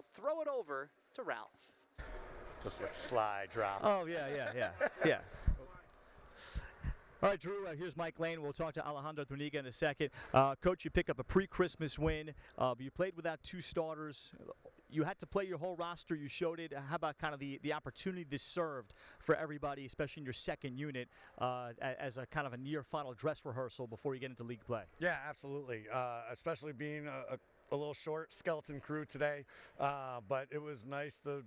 we'll throw it over to Ralph. Just like slide drop. Oh, yeah. All right, Drew, here's Mike Lane. We'll talk to Alejandra Zuniga in a second. Coach, you pick up a pre-Christmas win, but you played without 2 starters. You had to play your whole roster. You showed it. How about kind of the opportunity this served for everybody, especially in your second unit, as a kind of a near-final dress rehearsal before you get into league play? Yeah, absolutely. Especially being a little short skeleton crew today, but it was nice to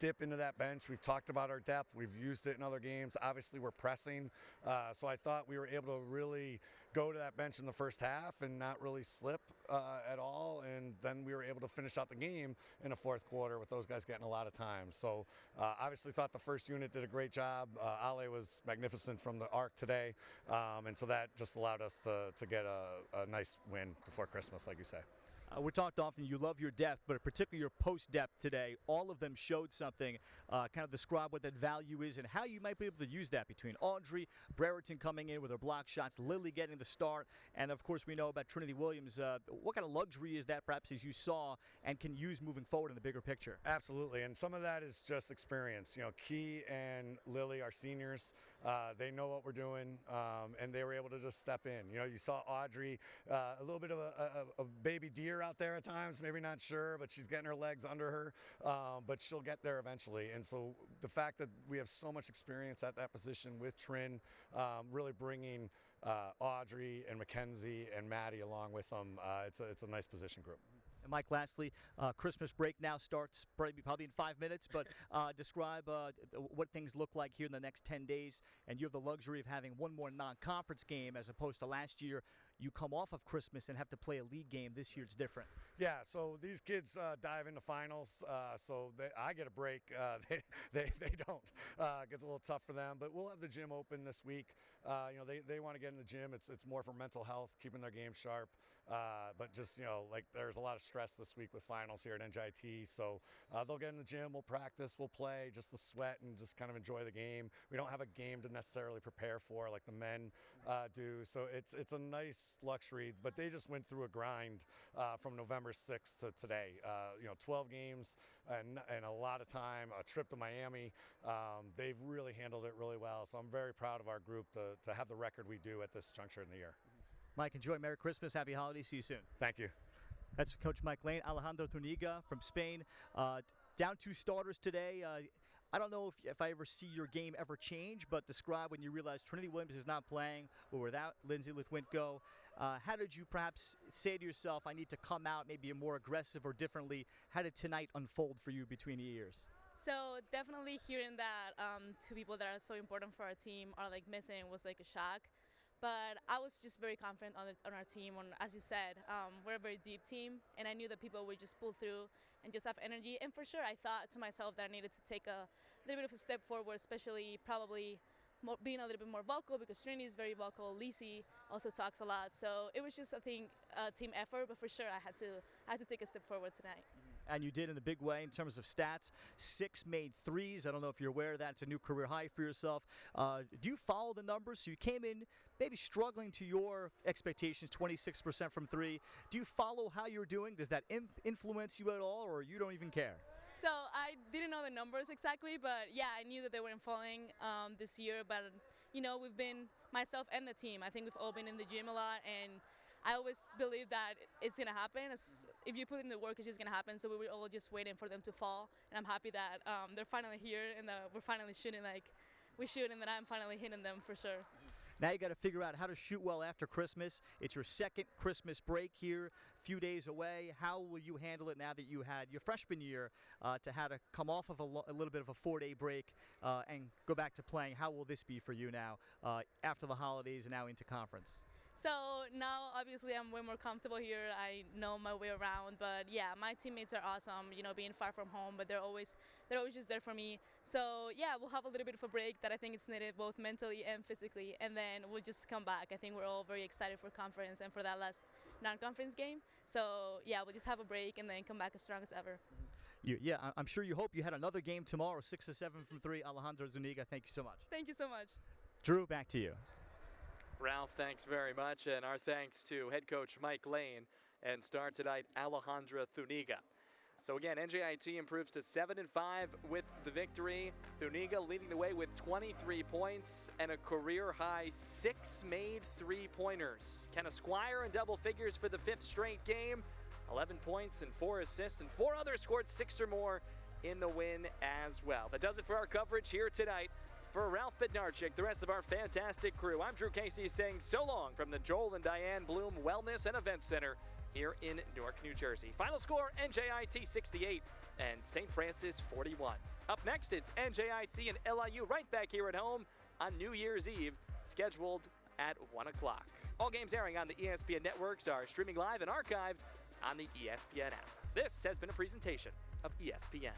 dip into that bench. We've talked about our depth. We've used it in other games. Obviously, we're pressing, so I thought we were able to really go to that bench in the first half and not really slip at all, and then we were able to finish out the game in the fourth quarter with those guys getting a lot of time. So obviously thought the first unit did a great job. Ale was magnificent from the arc today, and so that just allowed us to get a nice win before Christmas, like you say. We talked often, you love your depth, but particularly your post depth today. All of them showed something. Kind of describe what that value is and how you might be able to use that between Audrey, Brereton coming in with her block shots, Lily getting the start, and of course we know about Trinity Williams. What kind of luxury is that perhaps as you saw and can use moving forward in the bigger picture? Absolutely, and some of that is just experience. You know, Key and Lily are seniors. They know what we're doing, and they were able to just step in. You know, you saw Audrey, a little bit of a baby deer out there at times, maybe not sure, but she's getting her legs under her, but she'll get there eventually. And so the fact that we have so much experience at that position with Trin, really bringing Audrey and Mackenzie and Maddie along with them, it's a nice position group. And Mike, lastly, Christmas break now starts probably in 5 minutes, but describe what things look like here in the next 10 days. And you have the luxury of having one more non-conference game as opposed to last year. You come off of Christmas and have to play a league game. This year it's different. Yeah, so these kids dive into finals, so I get a break. They don't. It gets a little tough for them, but we'll have the gym open this week. You know, they want to get in the gym. It's more for mental health, keeping their game sharp. But just, you know, like there's a lot of stress this week with finals here at NJIT, so they'll get in the gym, we'll practice, we'll play just to sweat and just kind of enjoy the game. We don't have a game to necessarily prepare for like the men do, so it's a nice luxury, but they just went through a grind from November 6th to today. You know, 12 games and a lot of time, a trip to Miami. They've really handled it really well, so I'm very proud of our group to have the record we do at this juncture in the year. Mike, enjoy. Merry Christmas. Happy holidays. See you soon. Thank you. That's Coach Mike Lane. Alejandra Zuniga from Spain. Down 2 starters today. I don't know if I ever see your game ever change, but describe when you realize Trinity Williams is not playing or without Lindsay Litwinko. How did you perhaps say to yourself, I need to come out maybe more aggressive or differently? How did tonight unfold for you between the years? So definitely hearing that 2 people that are so important for our team are like missing was like a shock. But I was just very confident on our team. As you said, we're a very deep team, and I knew that people would just pull through and just have energy. And for sure, I thought to myself that I needed to take a little bit of a step forward, especially probably being a little bit more vocal, because Trinity is very vocal. Lisi also talks a lot. So it was just, I think, a team effort. But for sure, I had to take a step forward tonight. And you did in a big way in terms of stats. 6 made threes. I don't know if you're aware of that. It's a new career high for yourself. Do you follow the numbers? So you came in maybe struggling to your expectations, 26% from 3. Do you follow how you're doing? Does that influence you at all, or you don't even care? So I didn't know the numbers exactly, but yeah, I knew that they weren't falling this year. But, you know, we've been, myself and the team, I think we've all been in the gym a lot, and I always believe that it's going to happen. If you put in the work, it's just going to happen. So we were all just waiting for them to fall. And I'm happy that they're finally here and we're finally shooting like we shoot, and that I'm finally hitting them for sure. Now you got to figure out how to shoot well after Christmas. It's your second Christmas break here, a few days away. How will you handle it now that you had your freshman year to have to come off of a little bit of a 4-day break and go back to playing? How will this be for you now after the holidays and now into conference? So now, obviously, I'm way more comfortable here. I know my way around, but yeah, my teammates are awesome. You know, being far from home, but they're always just there for me. So yeah, we'll have a little bit of a break that I think it's needed both mentally and physically, and then we'll just come back. I think we're all very excited for conference and for that last non-conference game. So yeah, we'll just have a break and then come back as strong as ever. Yeah, I'm sure you hope you had another game tomorrow, 6 or 7 from 3. Alejandra Zuniga, thank you so much. Thank you so much. Drew, back to you. Ralph, thanks very much, and our thanks to head coach Mike Lane and star tonight Alejandra Zuniga. So again, NJIT improves to 7-5 with the victory. Zuniga leading the way with 23 points and a career-high 6 made three-pointers. Kenna Squire in double figures for the 5th straight game. 11 points and 4 assists, and 4 others scored 6 or more in the win as well. That does it for our coverage here tonight. For Ralph Bednarczyk, the rest of our fantastic crew, I'm Drew Casey saying so long from the Joel and Diane Bloom Wellness and Events Center here in Newark, New Jersey. Final score, NJIT 68 and St. Francis 41. Up next, it's NJIT and LIU right back here at home on New Year's Eve, scheduled at 1 o'clock. All games airing on the ESPN networks are streaming live and archived on the ESPN app. This has been a presentation of ESPN.